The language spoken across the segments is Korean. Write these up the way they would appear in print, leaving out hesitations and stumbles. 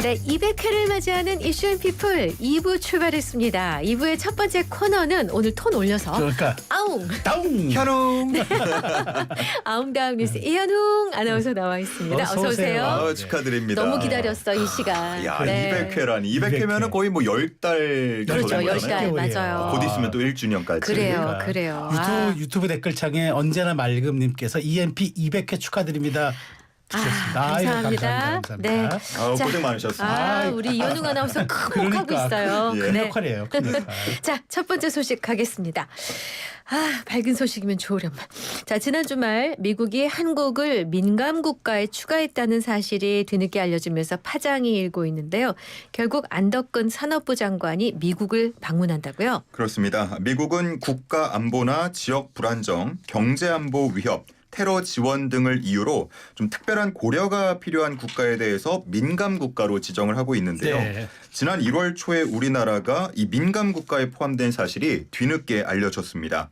네, 200회를 맞이하는 이슈앤피플 2부 출발했습니다. 2부의 첫 번째 코너는 오늘 톤 올려서 그러니까 아웅! 다웅 현웅 아웅다웅 뉴스 이현웅 아나운서 나와 있습니다. 어서 오세요. 아, 축하드립니다. 너무 기다렸어 이 시간. 야, 네. 200회라니. 200회면은 거의 뭐 10달 그렇죠, 열 10달 개월이에요. 맞아요. 곧 있으면 또 1주년까지. 그래요, 그래요. 유튜브 댓글창에 언제나 맑음님께서 EMP 200회 축하드립니다. 주셨습니다. 아이고, 감사합니다. 감사합니다. 아, 자, 고생 많으셨습니다. 아, 우리 이현웅 아나운서 큰 혹하고 있어요. 예. 큰 네. 역할이에요. 큰 역할. 자, 첫 번째 소식 가겠습니다. 아, 밝은 소식이면 좋으련만. 자, 지난 주말 미국이 한국을 민감 국가에 추가했다는 사실이 뒤늦게 알려지면서 파장이 일고 있는데요. 결국 안덕근 산업부 장관이 미국을 방문한다고요? 그렇습니다. 미국은 국가 안보나 지역 불안정, 경제 안보 위협, 테러 지원 등을 이유로 좀 특별한 고려가 필요한 국가에 대해서 민감 국가로 지정을 하고 있는데요. 네. 지난 1월 초에 우리나라가 이 민감 국가에 포함된 사실이 뒤늦게 알려졌습니다.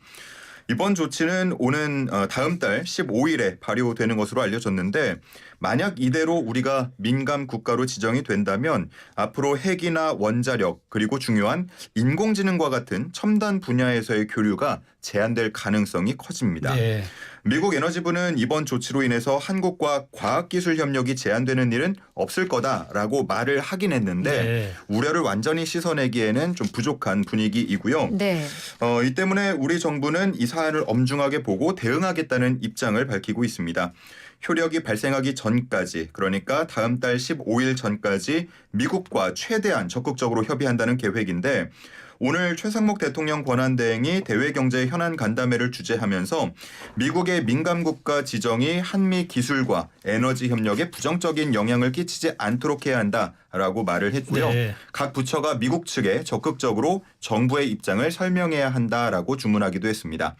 이번 조치는 오는 다음 달 15일에 발효되는 것으로 알려졌는데 만약 이대로 우리가 민감 국가로 지정이 된다면 앞으로 핵이나 원자력 그리고 중요한 인공지능과 같은 첨단 분야에서의 교류가 제한될 가능성이 커집니다. 네. 미국 에너지부는 이번 조치로 인해서 한국과 과학기술 협력이 제한되는 일은 없을 거다라고 말을 하긴 했는데 네. 우려를 완전히 씻어내기에는 좀 부족한 분위기이고요. 네. 이 때문에 우리 정부는 이 사안을 엄중하게 보고 대응하겠다는 입장을 밝히고 있습니다. 효력이 발생하기 전까지 그러니까 다음 달 15일 전까지 미국과 최대한 적극적으로 협의한다는 계획인데 오늘 최상목 대통령 권한대행이 대외경제 현안 간담회를 주재하면서 미국의 민감국가 지정이 한미 기술과 에너지 협력에 부정적인 영향을 끼치지 않도록 해야 한다라고 말을 했고요. 네. 각 부처가 미국 측에 적극적으로 정부의 입장을 설명해야 한다라고 주문하기도 했습니다.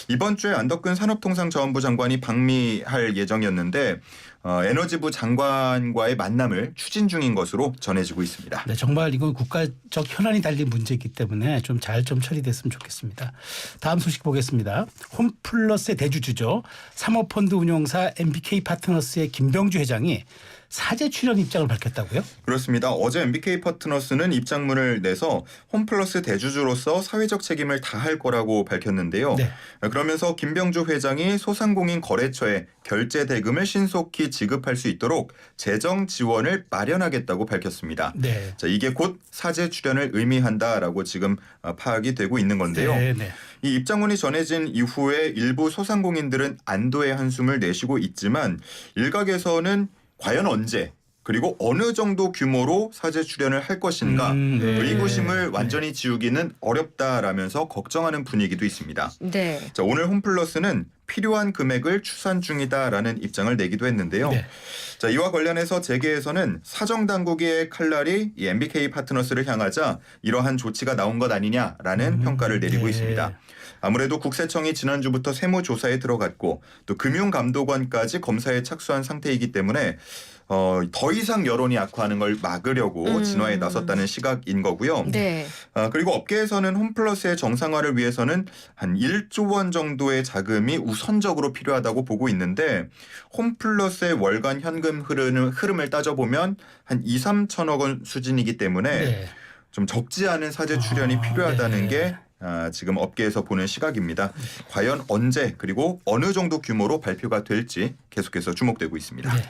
이번 주에 안덕근 산업통상자원부 장관이 방미할 예정이었는데 에너지부 장관과의 만남을 추진 중인 것으로 전해지고 있습니다. 네, 정말 이건 국가적 현안이 달린 문제이기 때문에 좀 잘 처리됐으면 좋겠습니다. 다음 소식 보겠습니다. 홈플러스의 대주주죠. 사모펀드 운용사 MBK 파트너스의 김병주 회장이 사제 출연 입장을 밝혔다고요? 그렇습니다. 어제 MBK 파트너스는 입장문을 내서 홈플러스 대주주로서 사회적 책임을 다할 거라고 밝혔는데요. 네. 그러면서 김병주 회장이 소상공인 거래처에 결제 대금을 신속히 지급할 수 있도록 재정 지원을 마련하겠다고 밝혔습니다. 네. 자, 이게 곧 사제 출연을 의미한다라고 지금 파악이 되고 있는 건데요. 네, 네. 이 입장문이 전해진 이후에 일부 소상공인들은 안도의 한숨을 내쉬고 있지만 일각에서는 과연 언제 그리고 어느 정도 규모로 사제 출연을 할 것인가 네. 의구심을 완전히 지우기는 어렵다라면서 걱정하는 분위기도 있습니다. 네. 자, 오늘 홈플러스는 필요한 금액을 추산 중이다라는 입장을 내기도 했는데요. 네. 자, 이와 관련해서 재계에서는 사정당국의 칼날이 이 MBK 파트너스를 향하자 이러한 조치가 나온 것 아니냐라는 평가를 내리고 네. 있습니다. 아무래도 국세청이 지난주부터 세무조사에 들어갔고 또 금융감독원까지 검사에 착수한 상태이기 때문에 더 이상 여론이 악화하는 걸 막으려고 진화에 나섰다는 시각인 거고요. 네. 그리고 업계에서는 홈플러스의 정상화를 위해서는 한 1조 원 정도의 자금이 우선적으로 필요하다고 보고 있는데 홈플러스의 월간 현금 흐름을 따져보면 한 2, 3천억 원 수준이기 때문에 네. 좀 적지 않은 사제 출연이 필요하다는 네. 게 지금 업계에서 보는 시각입니다. 과연 언제 그리고 어느 정도 규모로 발표가 될지 계속해서 주목되고 있습니다. 네.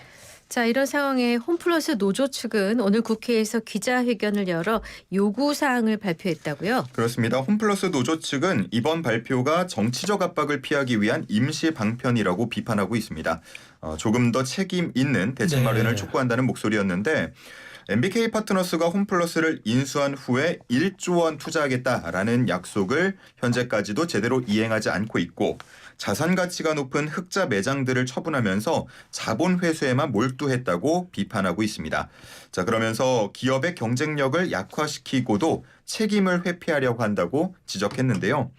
자, 이런 상황에 홈플러스 노조 측은 오늘 국회에서 기자회견을 열어 요구사항을 발표했다고요? 그렇습니다. 홈플러스 노조 측은 이번 발표가 정치적 압박을 피하기 위한 임시 방편이라고 비판하고 있습니다. 조금 더 책임 있는 대책 네. 마련을 촉구한다는 목소리였는데 MBK 파트너스가 홈플러스를 인수한 후에 1조 원 투자하겠다라는 약속을 현재까지도 제대로 이행하지 않고 있고 자산 가치가 높은 흑자 매장들을 처분하면서 자본 회수에만 몰두했다고 비판하고 있습니다. 자, 그러면서 기업의 경쟁력을 약화시키고도 책임을 회피하려고 한다고 지적했는데요.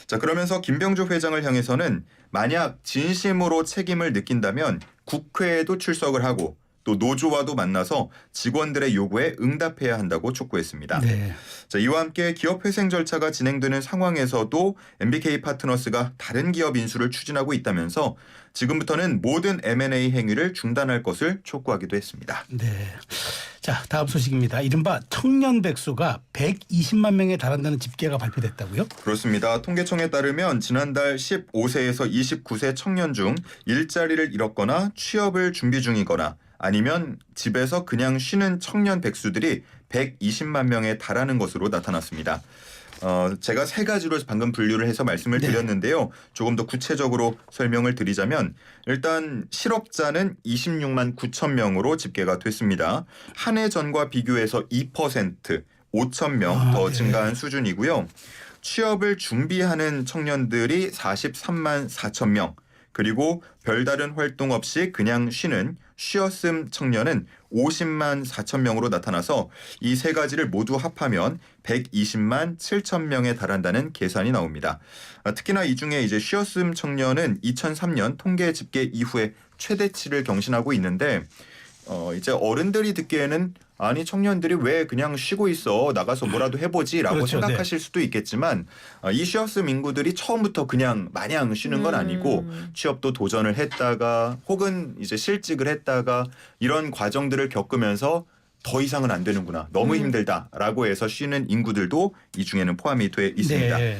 자, 그러면서 김병주 회장을 향해서는 만약 진심으로 책임을 느낀다면 국회에도 출석을 하고 또 노조와도 만나서 직원들의 요구에 응답해야 한다고 촉구했습니다. 네. 자, 이와 함께 기업 회생 절차가 진행되는 상황에서도 MBK 파트너스가 다른 기업 인수를 추진하고 있다면서 지금부터는 모든 M&A 행위를 중단할 것을 촉구하기도 했습니다. 네. 자, 다음 소식입니다. 이른바 청년 백수가 120만 명에 달한다는 집계가 발표됐다고요? 그렇습니다. 통계청에 따르면 지난달 15세에서 29세 청년 중 일자리를 잃었거나 취업을 준비 중이거나 아니면 집에서 그냥 쉬는 청년 백수들이 120만 명에 달하는 것으로 나타났습니다. 제가 세 가지로 방금 분류를 해서 말씀을 네. 드렸는데요. 조금 더 구체적으로 설명을 드리자면 일단 실업자는 26만 9천 명으로 집계가 됐습니다. 한 해 전과 비교해서 2% 5천 명 더 네. 증가한 수준이고요. 취업을 준비하는 청년들이 43만 4천 명, 그리고 별다른 활동 없이 그냥 쉬는 쉬었음 청년은 50만 4천 명으로 나타나서 이 세 가지를 모두 합하면 120만 7천 명에 달한다는 계산이 나옵니다. 특히나 이 중에 이제 쉬었음 청년은 2003년 통계 집계 이후에 최대치를 경신하고 있는데 이제 어른들이 듣기에는 아니 청년들이 왜 그냥 쉬고 있어 나가서 뭐라도 해보지라고 그렇죠. 생각하실 수도 있겠지만 이 쉬었음 인구들이 처음부터 그냥 마냥 쉬는 건 아니고 취업도 도전을 했다가 혹은 이제 실직을 했다가 이런 과정들을 겪으면서 더 이상은 안 되는구나 너무 힘들다라고 해서 쉬는 인구들도 이 중에는 포함이 돼 있습니다. 네.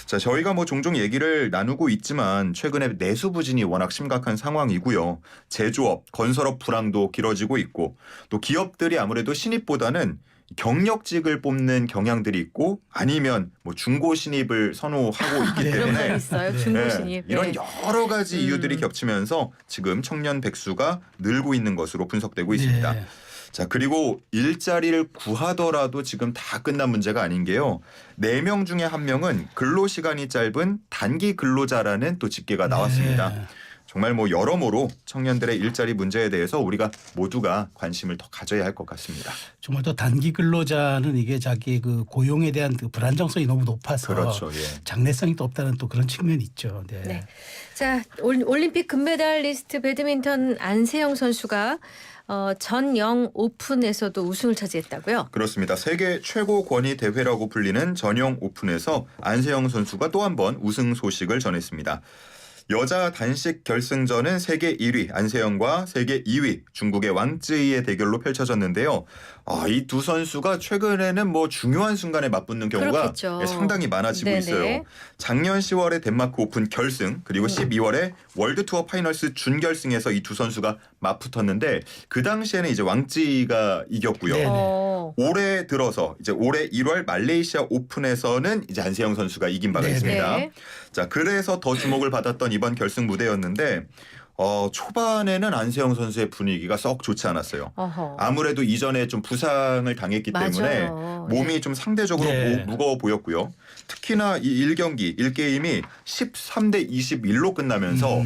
자, 저희가 뭐 종종 얘기를 나누고 있지만 최근에 내수 부진이 워낙 심각한 상황이고요. 제조업, 건설업 불황도 길어지고 있고 또 기업들이 아무래도 신입보다는 경력직을 뽑는 경향들이 있고 아니면 뭐 중고 신입을 선호하고 있기 네. 그런 말 때문에 있어요. 중고 신입. 이런 네. 여러 가지 이유들이 겹치면서 지금 청년 백수가 늘고 있는 것으로 분석되고 있습니다. 네. 자, 그리고 일자리를 구하더라도 지금 다 끝난 문제가 아닌 게요. 4명 중에 1명은 근로시간이 짧은 단기 근로자라는 또 집계가 나왔습니다. 네. 정말 뭐 여러모로 청년들의 일자리 문제에 대해서 우리가 모두가 관심을 더 가져야 할 것 같습니다. 정말 또 단기 근로자는 이게 자기 그 고용에 대한 그 불안정성이 너무 높아서 그렇죠. 예. 장래성이 또 없다는 또 그런 측면이 있죠. 네. 네. 자, 올림픽 금메달리스트 배드민턴 안세영 선수가 전영 오픈에서도 우승을 차지했다고요? 그렇습니다. 세계 최고 권위 대회라고 불리는 전용 오픈에서 안세영 선수가 또 한 번 우승 소식을 전했습니다. 여자 단식 결승전은 세계 1위 안세영과 세계 2위 중국의 왕쯔이의 대결로 펼쳐졌는데요. 이 두 선수가 최근에는 뭐 중요한 순간에 맞붙는 경우가 그렇겠죠. 상당히 많아지고 네네. 있어요. 작년 10월에 덴마크 오픈 결승 그리고 12월에 월드 투어 파이널스 준결승에서 이 두 선수가 맞붙었는데 그 당시에는 이제 왕쯔이가 이겼고요. 네네. 올해 들어서 이제 올해 1월 말레이시아 오픈에서는 이제 안세영 선수가 이긴 바가 네네. 있습니다. 네. 자, 그래서 더 주목을 받았던 이번 결승 무대였는데 초반에는 안세영 선수의 분위기가 썩 좋지 않았어요. 어허. 아무래도 이전에 좀 부상을 당했기 때문에 맞아요. 몸이 좀 상대적으로 네. 무거워 보였고요. 특히나 이 1경기 1게임이 13대 21로 끝나면서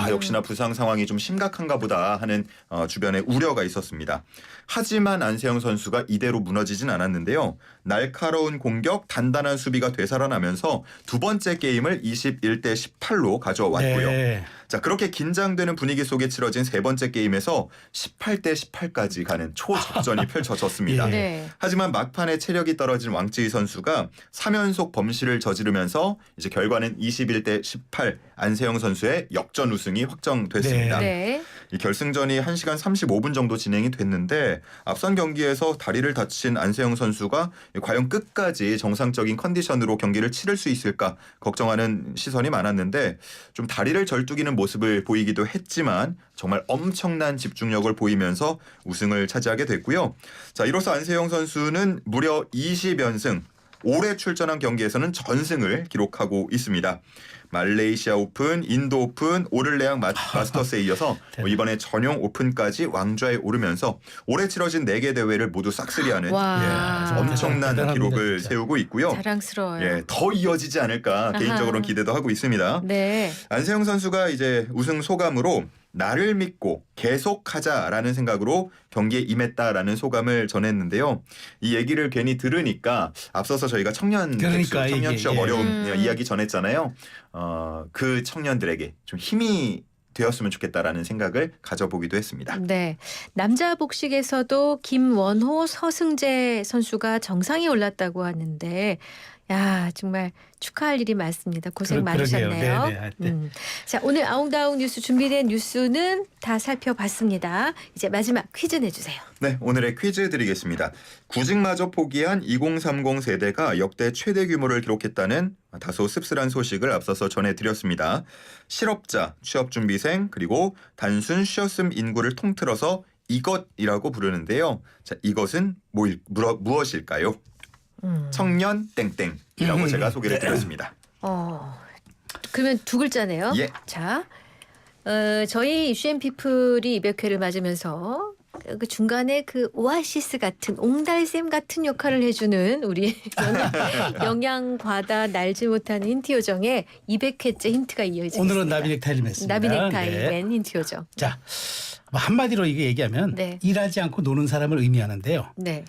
역시나 부상 상황이 좀 심각한가 보다 하는 주변에 우려가 있었습니다. 하지만 안세영 선수가 이대로 무너지진 않았는데요. 날카로운 공격, 단단한 수비가 되살아나면서 두 번째 게임을 21대 18로 가져왔고요. 네. 자, 그렇게 긴장되는 분위기 속에 치러진 세 번째 게임에서 18대 18까지 가는 초접전이 펼쳐졌습니다. 예. 네. 하지만 막판에 체력이 떨어진 왕쯔이 선수가 3연속 범실을 저지르면서 이제 결과는 21대 18 안세영 선수의 역전 우승이 확정됐습니다. 네. 이 결승전이 1시간 35분 정도 진행이 됐는데 앞선 경기에서 다리를 다친 안세영 선수가 과연 끝까지 정상적인 컨디션으로 경기를 치를 수 있을까 걱정하는 시선이 많았는데 좀 다리를 절뚝이는 모습을 보이기도 했지만 정말 엄청난 집중력을 보이면서 우승을 차지하게 됐고요. 자, 이로써 안세영 선수는 무려 20연승, 올해 출전한 경기에서는 전승을 기록하고 있습니다. 말레이시아 오픈, 인도 오픈, 오를레앙 마스터스에 이어서 이번에 전용 오픈까지 왕좌에 오르면서 올해 치러진 4개 대회를 모두 싹쓸이하는 와. 엄청난 대단합니다, 기록을 진짜. 세우고 있고요. 자랑스러워요. 예, 더 이어지지 않을까 개인적으로는 기대도 하고 있습니다. 네. 안세영 선수가 이제 우승 소감으로 나를 믿고 계속하자라는 생각으로 경기에 임했다라는 소감을 전했는데요. 이 얘기를 괜히 들으니까 앞서서 저희가 청년 그러니까 청년 이게, 취업 예. 어려움 이야기 전했잖아요. 그 청년들에게 좀 힘이 되었으면 좋겠다라는 생각을 가져보기도 했습니다. 네. 남자 복식에서도 김원호, 서승재 선수가 정상에 올랐다고 하는데 야, 정말 축하할 일이 많습니다. 고생 많으셨네요. 그러게요. 네. 자, 오늘 아웅다웅 뉴스 준비된 뉴스는 다 살펴봤습니다. 이제 마지막 퀴즈 내주세요. 네, 오늘의 퀴즈 드리겠습니다. 구직마저 포기한 2030 세대가 역대 최대 규모를 기록했다는 다소 씁쓸한 소식을 앞서서 전해드렸습니다. 실업자, 취업준비생, 그리고 단순 쉬었음 인구를 통틀어서 이것이라고 부르는데요. 자, 이것은 무엇일까요? 청년 땡땡이라고 제가 소개를 드렸습니다. 그러면 두 글자네요. 예. 자, 저희 이슈앤 피플이 200회를 맞으면서 그 중간에 그 오아시스 같은 옹달샘 같은 역할을 해주는 우리 영양과다 날지 못하는 힌트 요정의 200회째 힌트가 이어지겠습니다. 오늘은 나비넥타이를 맸습니다. 나비넥타이 네. 맨 힌트 요정. 자, 뭐 한마디로 이게 얘기하면 네. 일하지 않고 노는 사람을 의미하는데요. 네.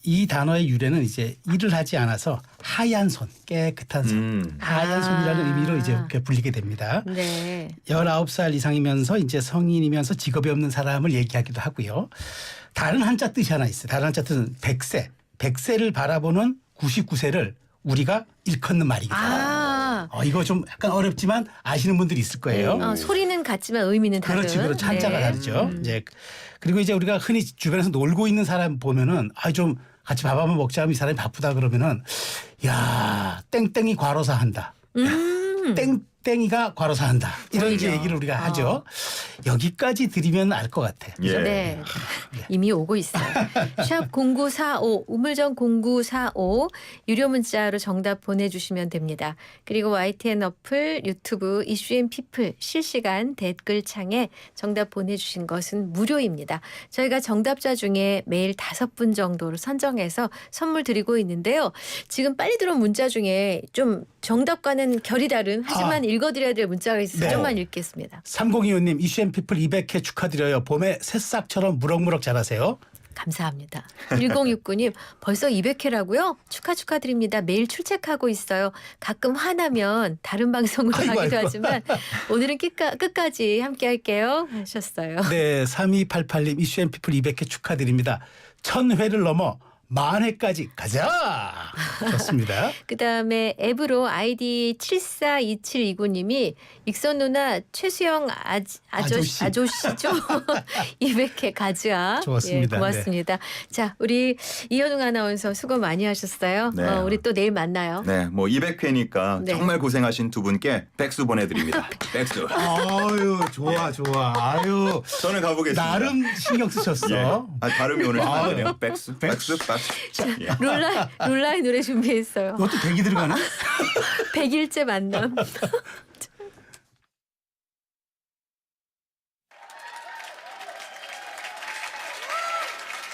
이 단어의 유래는 이제 일을 하지 않아서 하얀 손, 깨끗한 손, 하얀 손이라는 의미로 이제 이렇게 불리게 됩니다. 네. 19살 이상이면서 이제 성인이면서 직업이 없는 사람을 얘기하기도 하고요. 다른 한자 뜻이 하나 있어요. 다른 한자 뜻은 백세. 백세를 바라보는 99세를 우리가 일컫는 말이기도 해요. 이거 좀 약간 어렵지만 아시는 분들이 있을 거예요. 소리는 같지만 의미는 다른. 그렇지, 그렇지. 한자가 네. 다르죠. 이제 그리고 이제 우리가 흔히 주변에서 놀고 있는 사람 보면은 좀 같이 밥 한번 먹자 하면 이 사람이 바쁘다 그러면은 야 땡땡이 과로사 한다. 땡땡이가 과로사 한다. 이런 이제 오히려. 얘기를 우리가 하죠. 여기까지 드리면 알 것 같아. 예. 네. 이미 오고 있어요. 샵 0945 우물정 0945 유료 문자로 정답 보내주시면 됩니다. 그리고 YTN 어플 유튜브 이슈앤피플 실시간 댓글창에 정답 보내주신 것은 무료입니다. 저희가 정답자 중에 매일 5분 정도로 선정해서 선물 드리고 있는데요. 지금 빨리 들어온 문자 중에 좀 정답과는 결이 다른 하지만 읽어드려야 될 문자가 있어서 네. 좀만 읽겠습니다. 3025님 이슈앤피플 200회 축하드려요. 봄에 새싹처럼 무럭무럭 자라세요. 감사합니다. 1069님 벌써 200회라고요? 축하드립니다. 매일 출첵하고 있어요. 가끔 화나면 다른 방송으로 아이고, 가기도 아이고. 하지만 오늘은 끝까지 함께 할게요 하셨어요. 네, 3288님 이슈앤피플 200회 축하드립니다. 1000회를 넘어 10,000회까지 가자. 좋습니다. 그다음에 앱으로 아이디 742729님이 익선 누나 최수영 아저씨. 아저씨죠? 200회 가즈아. 좋았습니다. 예, 고맙습니다. 자, 우리 이현웅 아나운서 수고 많이 하셨어요. 네. 우리 또 내일 만나요. 네, 뭐 200회니까 네. 정말 고생하신 두 분께 백수 보내드립니다. 백수. 아유, 좋아. 아유. 저는 가보겠습니다. 나름 신경 쓰셨어. 예. 발음이 오늘 좀 나네요. 백수. 예. 룰라의 노래 준비했어요. 이것도 100이 들어가나? 100일째 만남.